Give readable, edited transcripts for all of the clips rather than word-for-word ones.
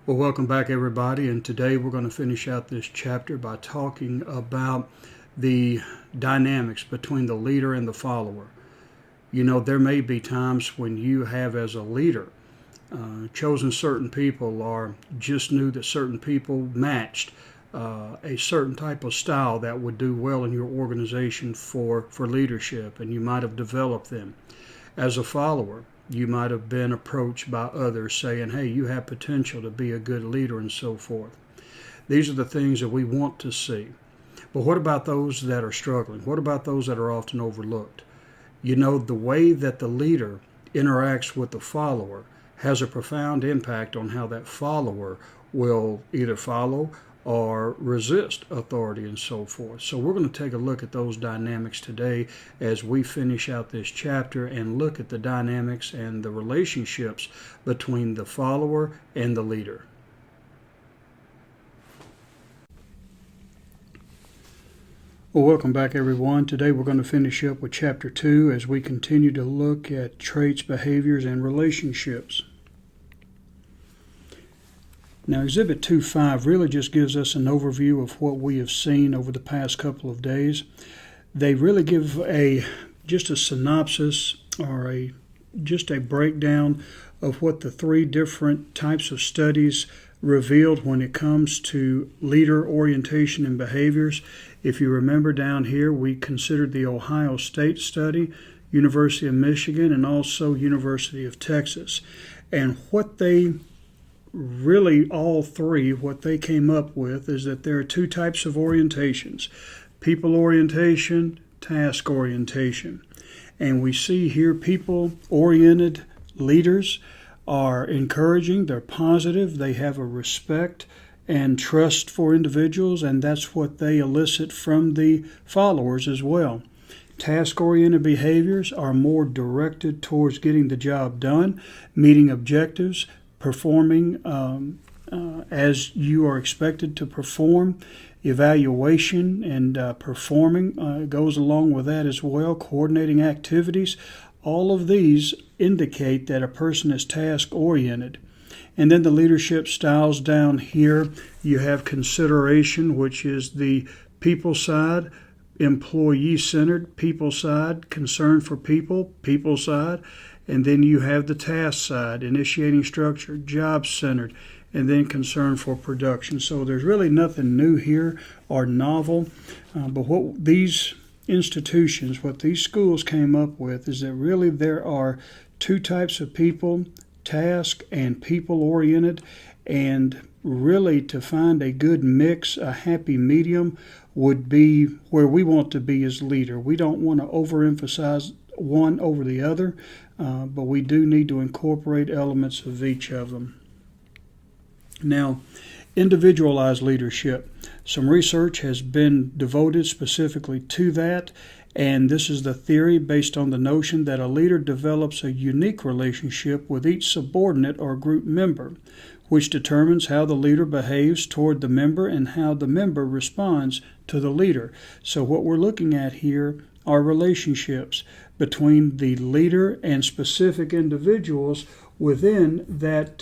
Well, welcome back, everybody, and today we're going to finish out this chapter by talking about the dynamics between the leader and the follower. You know, there may be times when you have, as a leader, chosen certain people or just knew that certain people matched a certain type of style that would do well in your organization for leadership, and you might have developed them. As a follower, you might have been approached by others saying, hey, you have potential to be a good leader and so forth. These are the things that we want to see. But what about those that are struggling? What about those that are often overlooked? You know, the way that the leader interacts with the follower has a profound impact on how that follower will either follow or resist authority and so forth. So we're going to take a look at those dynamics today as we finish out this chapter and look at the dynamics and the relationships between the follower and the leader. Well, welcome back, everyone. Today we're going to finish up with Chapter 2 as we continue to look at traits, behaviors, and relationships. Now, Exhibit 2.5 really just gives us an overview of what we have seen over the past couple of days. They really give just a synopsis or just a breakdown of what the three different types of studies revealed when it comes to leader orientation and behaviors. If you remember down here, we considered the Ohio State study, University of Michigan, and also University of Texas. And what they really, all three, what they came up with is that there are two types of orientations: people orientation, task orientation. And we see here people-oriented leaders are encouraging, they're positive, they have a respect and trust for individuals, and that's what they elicit from the followers as well. Task-oriented behaviors are more directed towards getting the job done, meeting objectives, performing as you are expected to perform. Evaluation and performing goes along with that as well. Coordinating activities. All of these indicate that a person is task-oriented. And then the leadership styles down here, you have consideration, which is the people side, employee-centered, people side, concern for people, people side. And then you have the task side, initiating structure, job-centered, and then concern for production. So there's really nothing new here or novel. But what these institutions, what these schools came up with is that really there are two types of people, task and people-oriented. And really to find a good mix, a happy medium, would be where we want to be as leader. We don't want to overemphasize one over the other, but we do need to incorporate elements of each of them. Now, individualized leadership. Some research has been devoted specifically to that, and this is the theory based on the notion that a leader develops a unique relationship with each subordinate or group member, which determines how the leader behaves toward the member and how the member responds to the leader. So what we're looking at here are relationships between the leader and specific individuals within that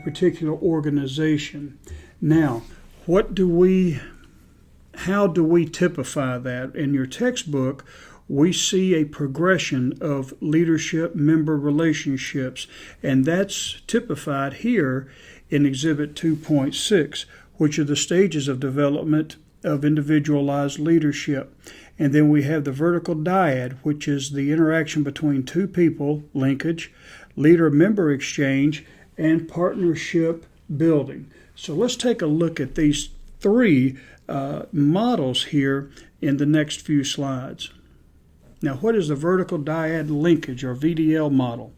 particular organization. Now, how do we typify that? In your textbook, we see a progression of leadership member relationships, and that's typified here in Exhibit 2.6, which are the stages of development of individualized leadership. And then we have the vertical dyad, which is the interaction between two people, linkage, leader-member exchange, and partnership building. So let's take a look at these three models here in the next few slides. Now, what is the vertical dyad linkage or VDL model?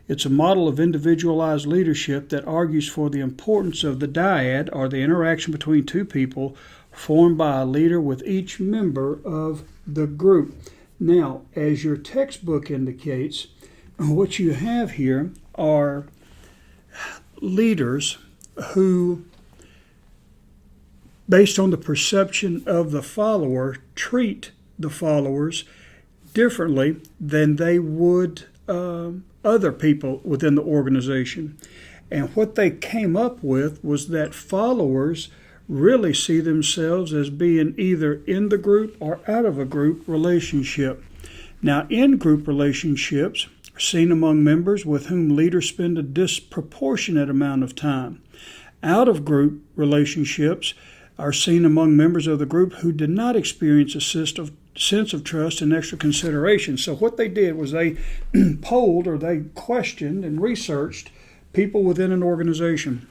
It's a model of individualized leadership that argues for the importance of the dyad, or the interaction between two people, formed by a leader with each member of the group. Now, as your textbook indicates, what you have here are leaders who, based on the perception of the follower, treat the followers differently than they would other people within the organization. And what they came up with was that followers really see themselves as being either in the group or out of a group relationship. Now, in-group relationships are seen among members with whom leaders spend a disproportionate amount of time. Out-of-group relationships are seen among members of the group who did not experience a sense of trust and extra consideration. So what they did was they polled, or they questioned and researched people within an organization.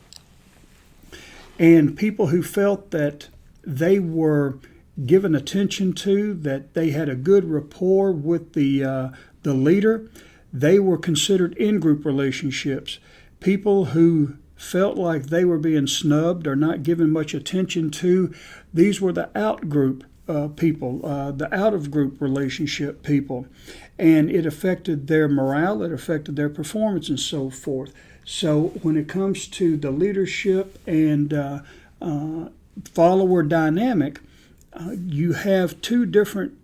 And people who felt that they were given attention to, that they had a good rapport with the leader, they were considered in-group relationships. People who felt like they were being snubbed or not given much attention to, these were the out-group people, the out-of-group relationship people. And it affected their morale, it affected their performance, and so forth. So when it comes to the leadership and follower dynamic, you have two different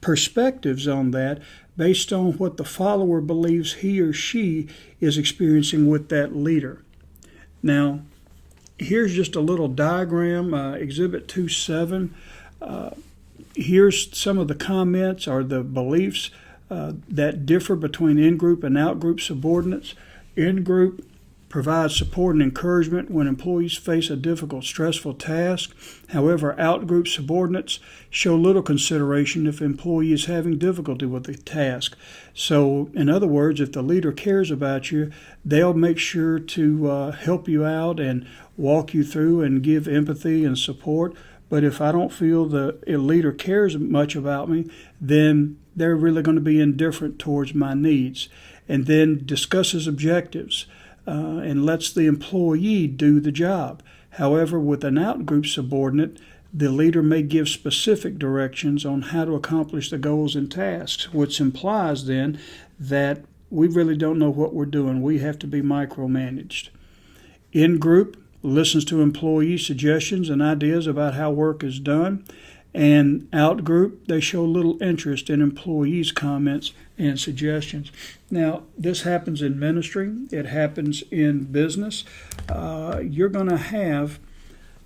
perspectives on that based on what the follower believes he or she is experiencing with that leader. Now, here's just a little diagram, Exhibit 2.7. Here's some of the comments or the beliefs that differ between in-group and out-group subordinates. In-group provides support and encouragement when employees face a difficult, stressful task. However, out-group subordinates show little consideration if an employee is having difficulty with the task. So, in other words, if the leader cares about you, they'll make sure to help you out and walk you through and give empathy and support. But if I don't feel the leader cares much about me, then they're really going to be indifferent towards my needs. And then discusses objectives and lets the employee do the job. However, with an out-group subordinate, the leader may give specific directions on how to accomplish the goals and tasks, which implies then that we really don't know what we're doing. We have to be micromanaged. In-group listens to employee suggestions and ideas about how work is done. And out-group, they show little interest in employees' comments and suggestions. Now, this happens in ministry. It happens in business. You're going to have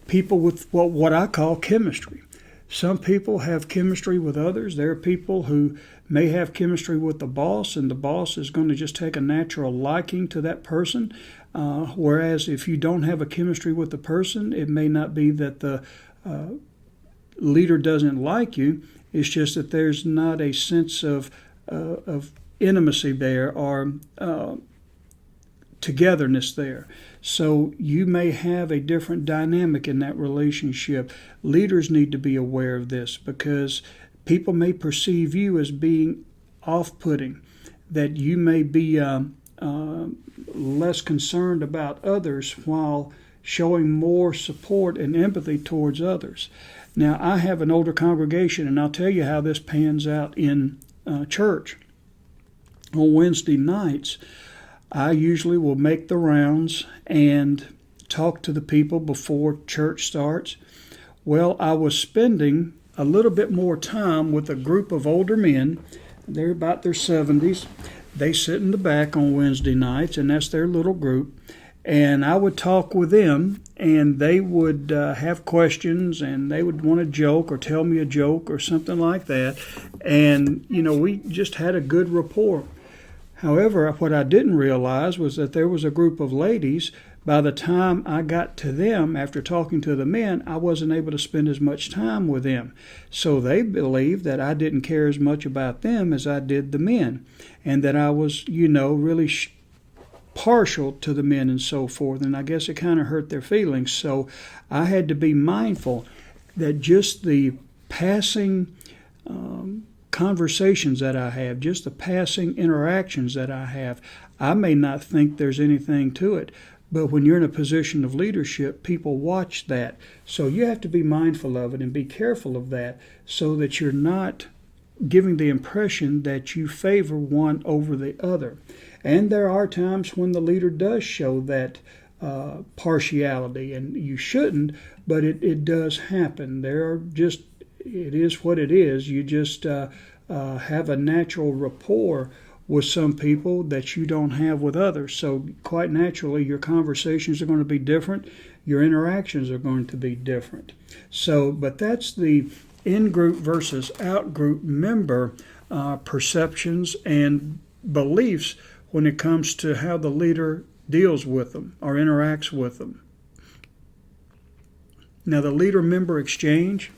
people with what I call chemistry. Some people have chemistry with others. There are people who may have chemistry with the boss, and the boss is going to just take a natural liking to that person. Whereas if you don't have a chemistry with the person, it may not be that the leader doesn't like you. It's just that there's not a sense of intimacy there or togetherness there. So you may have a different dynamic in that relationship. Leaders need to be aware of this because people may perceive you as being off-putting, that you may be less concerned about others while showing more support and empathy towards others. Now, I have an older congregation, and I'll tell you how this pans out in church. On Wednesday nights, I usually will make the rounds and talk to the people before church starts. Well, I was spending a little bit more time with a group of older men. They're about their 70s. They sit in the back on Wednesday nights, and that's their little group. And I would talk with them, and they would have questions, and they would want to joke or tell me a joke or something like that. And, we just had a good rapport. However, what I didn't realize was that there was a group of ladies. By the time I got to them, after talking to the men, I wasn't able to spend as much time with them. So they believed that I didn't care as much about them as I did the men, and that I was, really partial to the men and so forth. And I guess it kind of hurt their feelings. So I had to be mindful that just the passing conversations that I have, just the passing interactions that I have, I may not think there's anything to it. But when you're in a position of leadership, people watch that. So you have to be mindful of it and be careful of that so that you're not giving the impression that you favor one over the other. And there are times when the leader does show that partiality, and you shouldn't, but it does happen. It is what it is. You just have a natural rapport with some people that you don't have with others. So quite naturally, your conversations are going to be different. Your interactions are going to be different. So, but that's the in-group versus out-group member perceptions and beliefs when it comes to how the leader deals with them or interacts with them. Now, the leader-member exchange,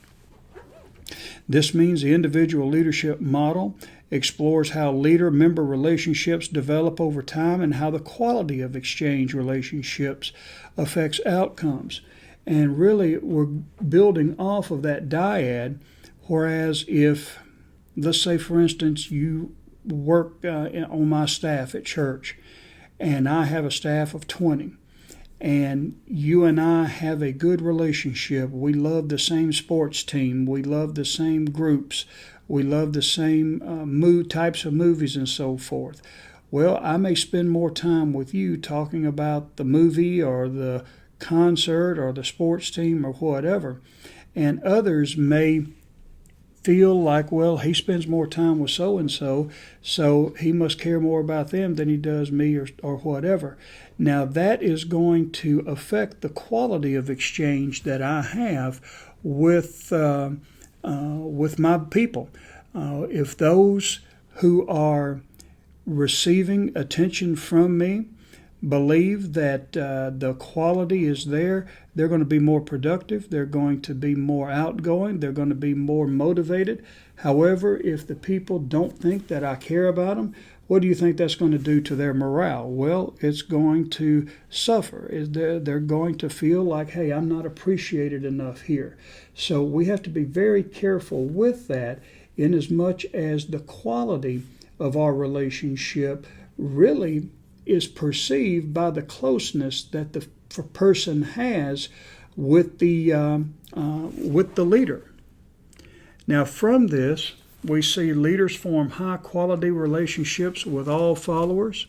this means the individual leadership model explores how leader-member relationships develop over time and how the quality of exchange relationships affects outcomes. And really, we're building off of that dyad, whereas if, let's say, for instance, you work on my staff at church, and I have a staff of 20, and you and I have a good relationship. We love the same sports team. We love the same groups. We love the same types of movies and so forth. Well, I may spend more time with you talking about the movie or the concert or the sports team or whatever. And others may feel like, well, he spends more time with so-and-so, so he must care more about them than he does me or whatever. Now, that is going to affect the quality of exchange that I have with my people. If those who are receiving attention from me believe that the quality is there, they're going to be more productive, they're going to be more outgoing, they're going to be more motivated. However, if the people don't think that I care about them, what do you think that's going to do to their morale? Well, it's going to suffer. They're going to feel like, hey, I'm not appreciated enough here. So we have to be very careful with that, in as much as the quality of our relationship really is perceived by the closeness that the person has with the leader. Now, from this, we see leaders form high-quality relationships with all followers.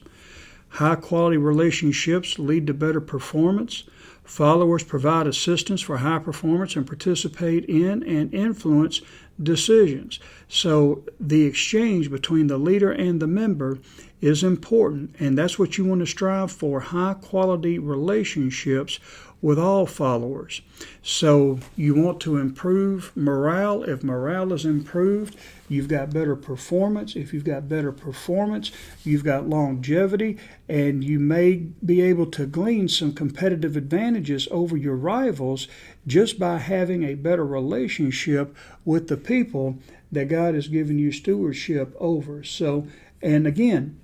High-quality relationships lead to better performance. Followers provide assistance for high performance and participate in and influence decisions. So the exchange between the leader and the member is important, and that's what you want to strive for, high-quality relationships with all followers. So you want to improve morale. If morale is improved, you've got better performance. If you've got better performance, you've got longevity, and you may be able to glean some competitive advantages over your rivals just by having a better relationship with the people that God has given you stewardship over. So, and again,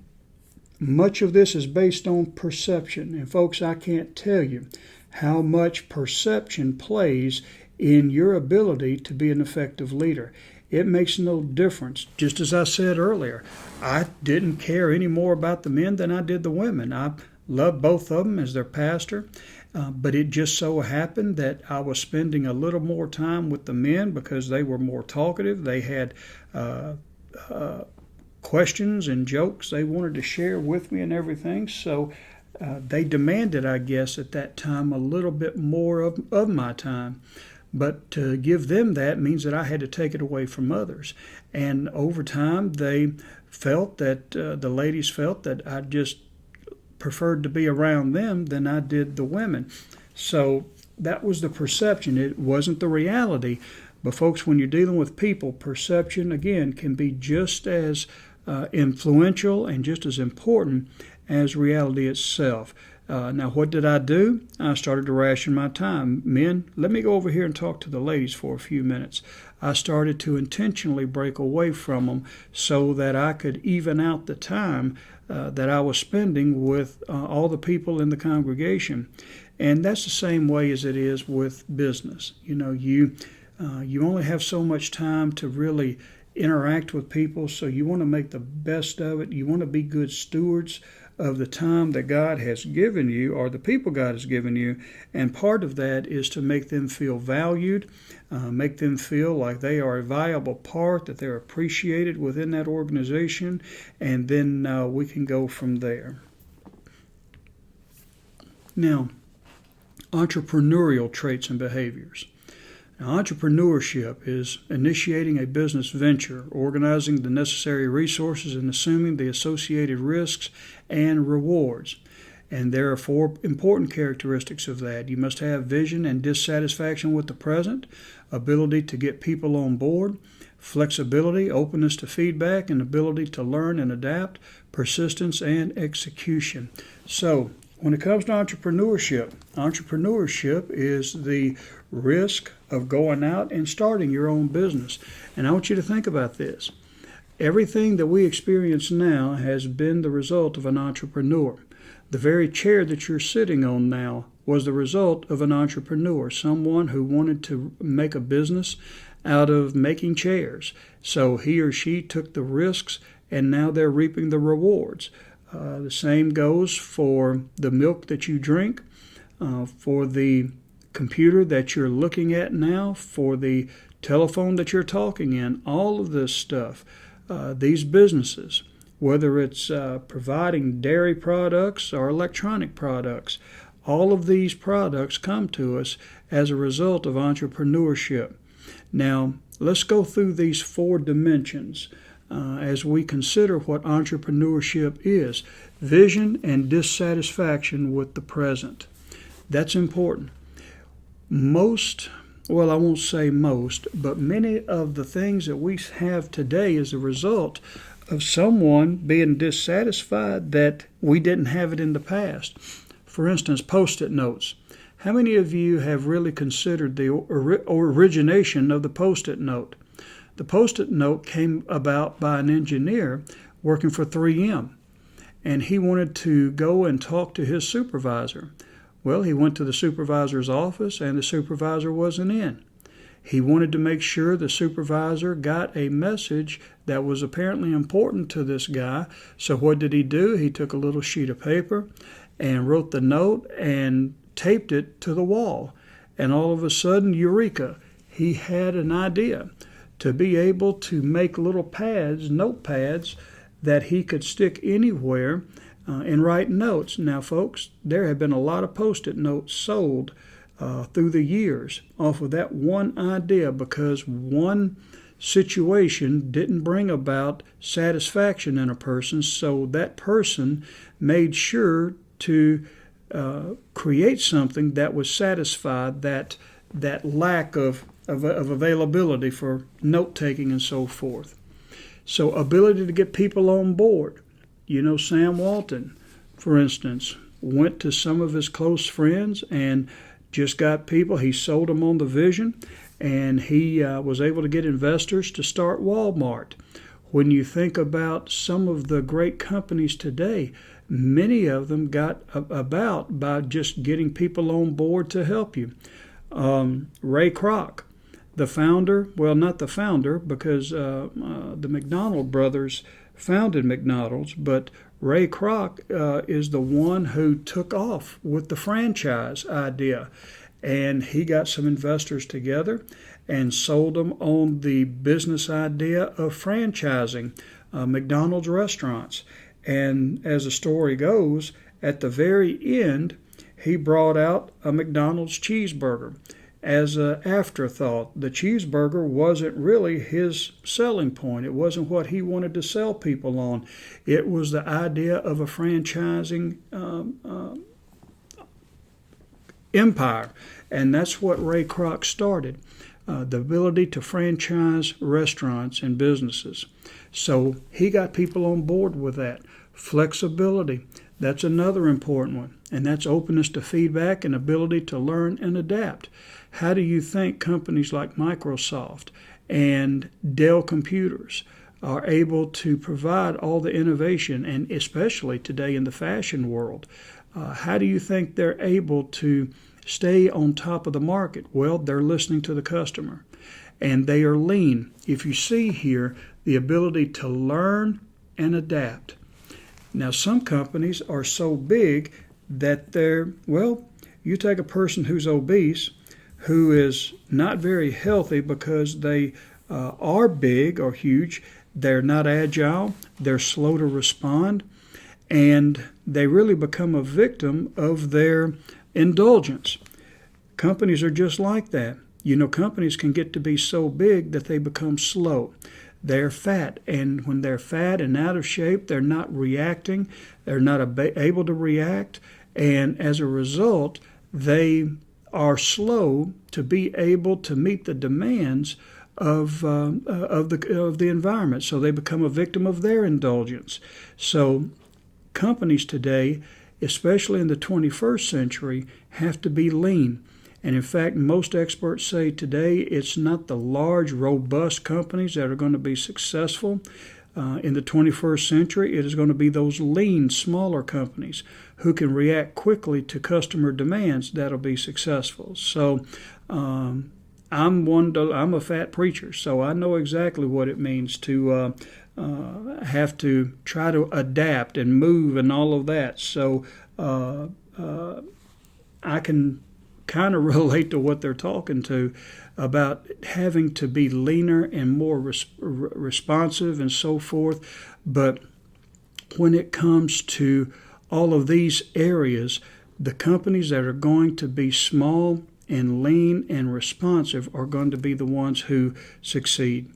much of this is based on perception. And folks, I can't tell you how much perception plays in your ability to be an effective leader. It makes no difference. Just as I said earlier, I didn't care any more about the men than I did the women. I loved both of them as their pastor, but it just so happened that I was spending a little more time with the men because they were more talkative. They had questions and jokes they wanted to share with me and everything. So they demanded, I guess, at that time a little bit more of my time. But to give them that means that I had to take it away from others. And over time, they felt that, the ladies felt that I just preferred to be around them than I did the women. So that was the perception. It wasn't the reality. But folks, when you're dealing with people, perception, again, can be just as influential and just as important as reality itself. Now, what did I do? I started to ration my time. Men, let me go over here and talk to the ladies for a few minutes. I started to intentionally break away from them so that I could even out the time that I was spending with all the people in the congregation. And that's the same way as it is with business. You know, you only have so much time to really interact with people, so you want to make the best of it. You want to be good stewards of the time that God has given you, or the people God has given you, and part of that is to make them feel valued, make them feel like they are a viable part, that they're appreciated within that organization, and then we can go from there. Now, entrepreneurial traits and behaviors. Now, entrepreneurship is initiating a business venture, organizing the necessary resources, and assuming the associated risks and rewards. And there are 4 important characteristics of that. You must have vision and dissatisfaction with the present, ability to get people on board, flexibility, openness to feedback, and ability to learn and adapt, persistence, and execution. So, when it comes to entrepreneurship is the risk of going out and starting your own business. And I want you to think about this. Everything that we experience now has been the result of an entrepreneur. The very chair that you're sitting on now was the result of an entrepreneur, someone who wanted to make a business out of making chairs. So he or she took the risks, and now they're reaping the rewards. The same goes for the milk that you drink, for the computer that you're looking at now, for the telephone that you're talking in, all of this stuff. These businesses, whether it's providing dairy products or electronic products, all of these products come to us as a result of entrepreneurship. Now, let's go through these 4 dimensions as we consider what entrepreneurship is. Vision and dissatisfaction with the present. That's important. I won't say most, but many of the things that we have today is a result of someone being dissatisfied that we didn't have it in the past. For instance, Post-it notes. How many of you have really considered the origination of the Post-it note? The Post-it note came about by an engineer working for 3M, and he wanted to go and talk to his supervisor. Well, he went to the supervisor's office, and the supervisor wasn't in. He wanted to make sure the supervisor got a message that was apparently important to this guy. So what did he do? He took a little sheet of paper and wrote the note and taped it to the wall. And all of a sudden, eureka, he had an idea to be able to make little pads, notepads, that he could stick anywhere and write notes. Now, folks, there have been a lot of Post-it notes sold through the years off of that one idea, because one situation didn't bring about satisfaction in a person, so that person made sure to create something that would satisfy that lack of availability for note-taking and so forth. So ability to get people on board. You know, Sam Walton, for instance, went to some of his close friends and just got people. He sold them on the vision, and he was able to get investors to start Walmart. When you think about some of the great companies today, many of them got about by just getting people on board to help you. Ray Kroc, the founder, well, not the founder, because the McDonald brothers founded McDonald's, but Ray Kroc is the one who took off with the franchise idea. And he got some investors together and sold them on the business idea of franchising McDonald's restaurants. And as the story goes, at the very end, he brought out a McDonald's cheeseburger as an afterthought. The cheeseburger wasn't really his selling point. It wasn't what he wanted to sell people on. It was the idea of a franchising empire. And that's what Ray Kroc started, the ability to franchise restaurants and businesses. So he got people on board with that. Flexibility, that's another important one. And that's openness to feedback and ability to learn and adapt. How do you think companies like Microsoft and Dell Computers are able to provide all the innovation, and especially today in the fashion world? How do you think they're able to stay on top of the market? Well, they're listening to the customer, and they are lean. If you see here, the ability to learn and adapt. Now, some companies are so big that you take a person who's obese, who is not very healthy because they are big or huge, they're not agile, they're slow to respond, and they really become a victim of their indulgence. Companies are just like that. Companies can get to be so big that they become slow. They're fat, and when they're fat and out of shape, they're not reacting. They're not able to react, and as a result, they are slow to be able to meet the demands of the environment. So they become a victim of their indulgence. So companies today, especially in the 21st century, have to be lean. And in fact, most experts say today it's not the large, robust companies that are going to be successful in the 21st century. It is going to be those lean, smaller companies who can react quickly to customer demands that'll be successful. So I'm a fat preacher, so I know exactly what it means to have to try to adapt and move and all of that. So I can kind of relate to what they're talking to about having to be leaner and more responsive and so forth. But when it comes to all of these areas, the companies that are going to be small and lean and responsive are going to be the ones who succeed.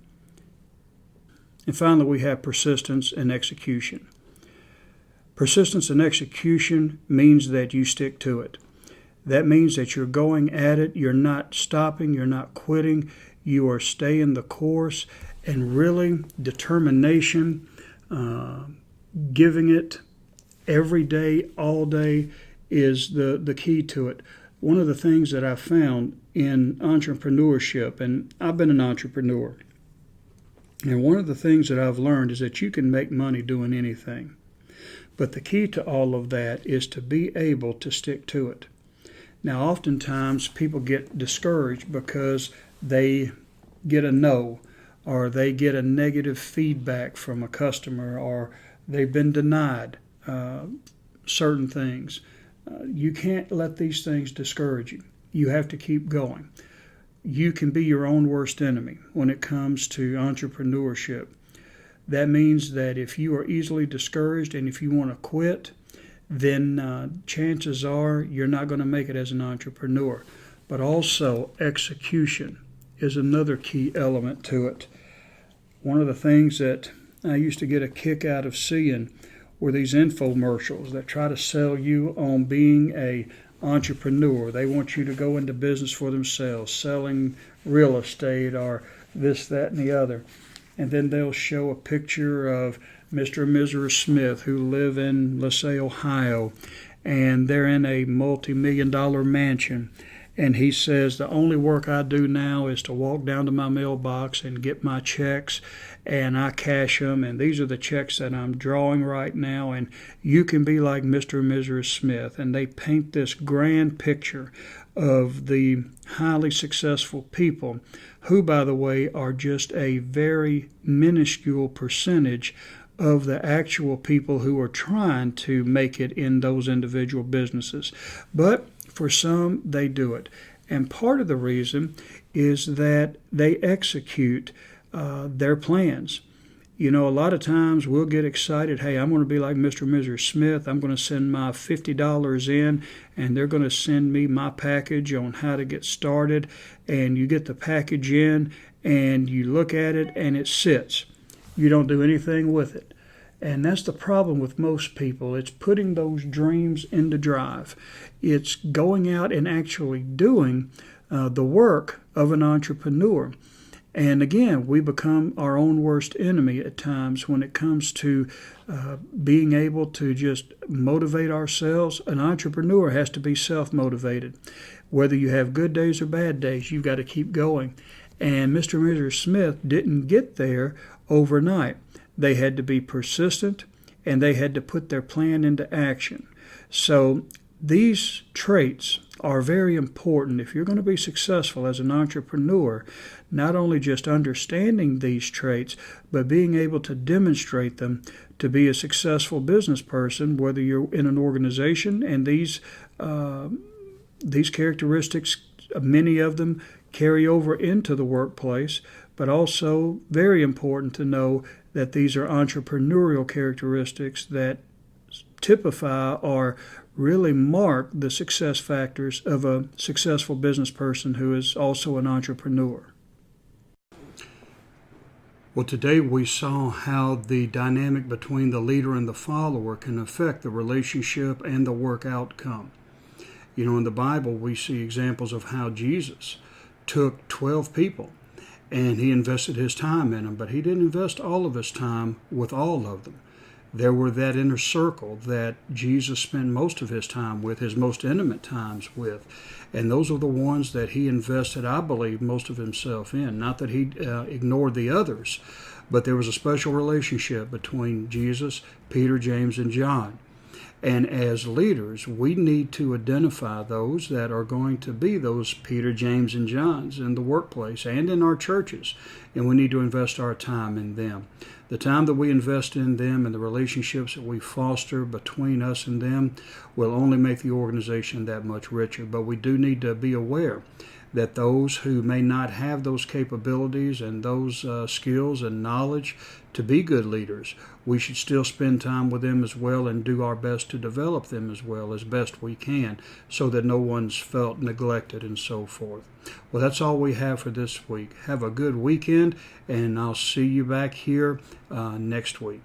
And finally, we have persistence and execution. Persistence and execution means that you stick to it. That means that you're going at it, you're not stopping, you're not quitting, you are staying the course, and really determination, giving it every day, all day, is the key to it. One of the things that I found in entrepreneurship, and I've been an entrepreneur, and one of the things that I've learned is that you can make money doing anything. But the key to all of that is to be able to stick to it. Now, oftentimes people get discouraged because they get a no, or they get a negative feedback from a customer, or they've been denied certain things. You can't let these things discourage you. You have to keep going. You can be your own worst enemy when it comes to entrepreneurship. That means that if you are easily discouraged and if you want to quit, then chances are you're not going to make it as an entrepreneur. But also, execution is another key element to it. One of the things that I used to get a kick out of seeing were these infomercials that try to sell you on being a entrepreneur. They want you to go into business for themselves, selling real estate or this, that, and the other. And then they'll show a picture of Mr. and Mrs. Smith who live in, let's say, Ohio, and they're in a multi-million-dollar mansion. And he says, the only work I do now is to walk down to my mailbox and get my checks, and I cash them, and these are the checks that I'm drawing right now, and you can be like Mr. and Mrs. Smith. And they paint this grand picture of the highly successful people who, by the way, are just a very minuscule percentage of the actual people who are trying to make it in those individual businesses. But for some, they do it. And part of the reason is that they execute their plans. A lot of times we'll get excited, hey, I'm going to be like Mr. and Mrs. Smith. I'm going to send my $50 in, and they're going to send me my package on how to get started. And you get the package in, and you look at it, and it sits. You don't do anything with it. And that's the problem with most people. It's putting those dreams into drive. It's going out and actually doing the work of an entrepreneur. And again, we become our own worst enemy at times when it comes to being able to just motivate ourselves. An entrepreneur has to be self-motivated. Whether you have good days or bad days, you've got to keep going. And Mr. and Mrs. Smith didn't get there overnight. They had to be persistent, and they had to put their plan into action. So these traits are very important if you're going to be successful as an entrepreneur, not only just understanding these traits, but being able to demonstrate them to be a successful business person, whether you're in an organization. And these characteristics, many of them carry over into the workplace, but also very important to know that these are entrepreneurial characteristics that typify or really mark the success factors of a successful business person who is also an entrepreneur. Well, today we saw how the dynamic between the leader and the follower can affect the relationship and the work outcome. You know, in the Bible, we see examples of how Jesus took 12 people and he invested his time in them, but he didn't invest all of his time with all of them. There were that inner circle that Jesus spent most of his time with, his most intimate times with. And those are the ones that he invested, I believe, most of himself in. Not that he ignored the others, but there was a special relationship between Jesus, Peter, James, and John. And as leaders, we need to identify those that are going to be those Peter, James, and Johns in the workplace and in our churches. And we need to invest our time in them. The time that we invest in them and the relationships that we foster between us and them will only make the organization that much richer. But we do need to be aware that those who may not have those capabilities and those skills and knowledge to be good leaders, we should still spend time with them as well and do our best to develop them as well as best we can so that no one's felt neglected and so forth. Well, that's all we have for this week. Have a good weekend, and I'll see you back here next week.